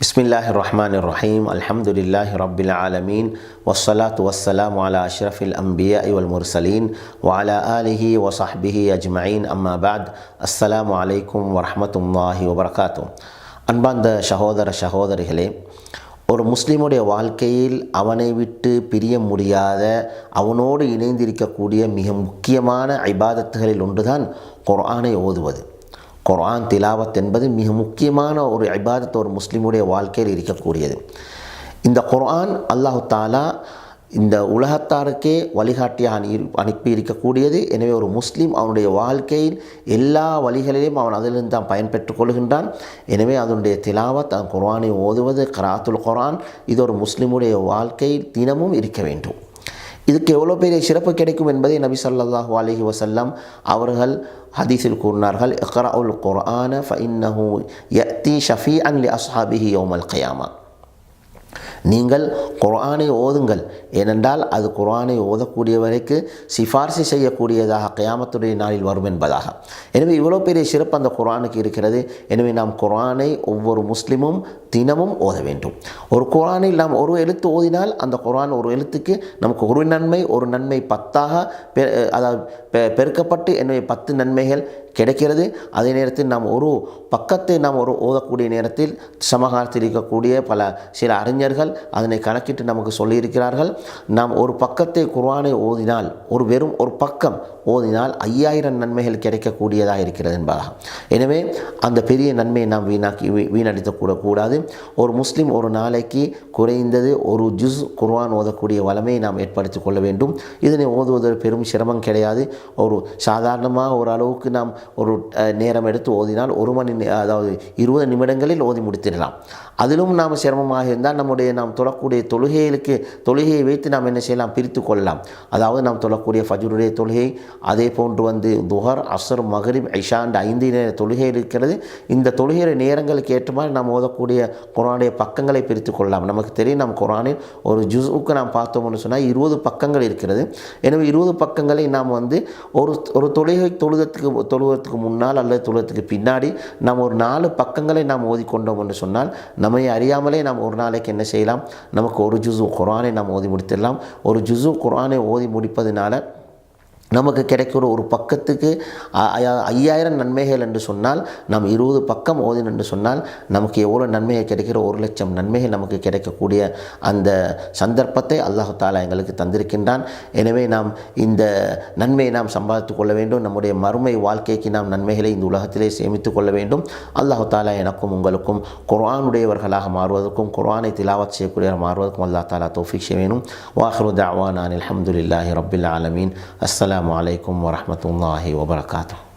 பிஸ்மில்லாஹிர் ரஹ்மானிர் ரஹீம். அல்ஹம்துலில்லாஹி ரப்பில் ஆலமீன். வஸ்ஸலாத்து வஸ்ஸலாமு அலா அஷ்ரஃபில் அன்பியாஇ வல் முர்சலீன் வ அலா ஆலிஹி வ ஸஹ்பிஹி அஜ்மஈன். அம்மா பஅத். அஸ்ஸலாமு அலைக்கும் வரஹ்மத்துல்லாஹி வபரகாத்துஹு. அன்பார்ந்த சகோதரிகளே, ஒரு முஸ்லீமுடைய வாழ்க்கையில் அவனை விட்டு பிரிய முடியாத, அவனோடு இணைந்திருக்கக்கூடிய மிக முக்கியமான இபாதத்துகளில் ஒன்றுதான் குர்ஆனை ஓதுவது. குர்ஆன் திலாவத் என்பது மிக முக்கியமான ஒரு இபாதத் ஒரு முஸ்லீமுடைய வாழ்க்கையில் இருக்கக்கூடியது. இந்த குர்ஆன் அல்லாஹு தஆலா இந்த உலகத்தாருக்கே வழிகாட்டியாக அனுப்பி இருக்கக்கூடியது. எனவே ஒரு முஸ்லீம் அவனுடைய வாழ்க்கையில் எல்லா வழிகளிலும் அவன் அதிலிருந்து தான் பயன்பெற்று கொள்கின்றான். எனவே அதனுடைய திலாவத், அந்த குர்ஆனை ஓதுவது, கராத்துல் குர்ஆன், இது ஒரு முஸ்லீமுடைய வாழ்க்கையில் தினமும் இருக்க வேண்டும். இதுக்கு எவ்வளோ பெரிய சிறப்பு கிடைக்கும் என்பதை நபி ஸல்லல்லாஹு அலைஹி வஸல்லம் அவர்கள் ஹதீஸில் கூறினார்கள். இக்ரஉல் குர்ஆன ஃபஇன்னஹு யஅதி ஷஃபீஅன் லி அஸ்ஹாபிஹி யௌமல் கியாமா. நீங்கள் குர்ஆனை ஓதுங்கள், ஏனென்றால் அது குர்ஆனை ஓதக்கூடியவரைக்கு சிபார்சு செய்யக்கூடியதாக கியாமத்துடைய நாளில் வரும் என்பதாக. எனவே இவ்வளோ பெரிய சிறப்பு அந்த குர்ஆனுக்கு இருக்கிறது. எனவே நாம் குர்ஆனை ஒவ்வொரு முஸ்லிமும் தினமும் ஓத வேண்டும். ஒரு குர்ஆனில் நாம் ஒரு எழுத்து ஓதினால் அந்த குர்ஆன் ஒரு எழுத்துக்கு நமக்கு ஒரு நன்மை 10ஆக அதாவது பெருக்கப்பட்டு எனவே 10 நன்மைகள் கிடைக்கிறது. அதே நேரத்தில் நாம் ஒரு பக்கத்தை நாம் ஓதக்கூடிய நேரத்தில் சமகாலத்தில் இருக்கக்கூடிய சில அறிஞர்கள் அதனை கணக்கிட்டு நமக்கு சொல்லியிருக்கிறார்கள். நாம் ஒரு பக்கத்தை குர்ஆனை ஓதினால், வெறும் ஒரு பக்கம் ஓதினால் 5000 நன்மைகள் கிடைக்கக்கூடியதாக இருக்கிறது என்பதாக. எனவே அந்த பெரிய நன்மையை நாம் வீணடித்துக்கூடக்கூடாது. ஒரு முஸ்லீம் ஒரு நாளைக்கு குறைந்தது ஒரு ஜுஸ் குர்ஆன் ஓதக்கூடிய வளமையை நாம் ஏற்படுத்திக் கொள்ள வேண்டும். இதனை ஓதுவது பெரும் சிரமம் கிடையாது. ஒரு சாதாரணமாக ஒரு அளவுக்கு நாம் ஒரு நேரம் எடுத்து ஓதினால் அதாவது 20 நிமிடங்களில் ஓதி முடித்திடலாம். அதிலும் நாம் சிரமமாக இருந்தால் நாம் தொழக்கூடிய தொழுகையை வைத்து நாம் என்ன செய்யலாம், பிரித்து கொள்ளலாம். அதாவது நாம் தொழக்கூடிய ஃபஜ்ருடைய தொழுகை, அதே போன்று துஹர், அஸ்ர், மக்ரிப், இஷா என்ற 5 நேர தொழுகை இருக்கிறது. இந்த தொழுகை நேரங்களுக்கு ஏற்ற மாதிரி நாம் ஓதக்கூடிய குர்ஆனுடைய பக்கங்களை பிரித்து கொள்ளலாம். நமக்கு தெரியும், நாம் குர்ஆனில் ஒரு ஜுஸ்வுக்கு நாம் பார்த்தோம்னு சொன்னால் 20 பக்கங்கள் இருக்கிறது. எனவே 20 பக்கங்களை நாம் ஒரு தொழுகை தொழுவதற்கு முன்னால் அல்லது தொழுவதற்கு பின்னாடி நாம் ஒரு 4 பக்கங்களை நாம் ஓதிக்கொண்டோம் என்று சொன்னால் நம்மை அறியாமலே நாம் ஒரு நாளைக்கு என்ன செய்யலாம், நமக்கு ஒரு ஜுஸு குர்ஆனை நாம் ஓதி முடித்திடலாம். ஒரு ஜுஸு குர்ஆனை ஓதி முடிப்பதனால நமக்கு கிடைக்கிற ஒரு பக்கத்துக்கு 5000 நன்மைகள் என்று சொன்னால், நாம் 20 பக்கம் ஓதின் என்று சொன்னால் நமக்கு எவ்வளோ நன்மைகள் கிடைக்கிற, 1,00,000 நன்மைகள் நமக்கு கிடைக்கக்கூடிய அந்த சந்தர்ப்பத்தை அல்லாஹ் தஆலா எங்களுக்கு தந்திருக்கின்றான். எனவே நாம் இந்த நன்மையை நாம் சம்பாதித்து கொள்ள வேண்டும். நம்முடைய மறுமை வாழ்க்கைக்கு நாம் நன்மைகளை இந்த உலகத்திலே சேமித்து கொள்ள வேண்டும். அல்லாஹ் தஆலா எனக்கும் உங்களுக்கும் குர்ஆனுடையவர்களாக மாறுவதற்கும் குர்ஆனை திலாவத் செய்யக்கூடியவர்கள் மாறுவதற்கும் அல்லாஹ் தஆலா தௌஃபீக் செய்ய வேண்டும். வாஹிரு தஅவானா அல்ஹம்துலில்லாஹி ரப்பில் ஆலமீன். அஸ்ஸலாமு அலைக்கும் வரஹ்மத்துல்லாஹி வபரகாத்துஹு.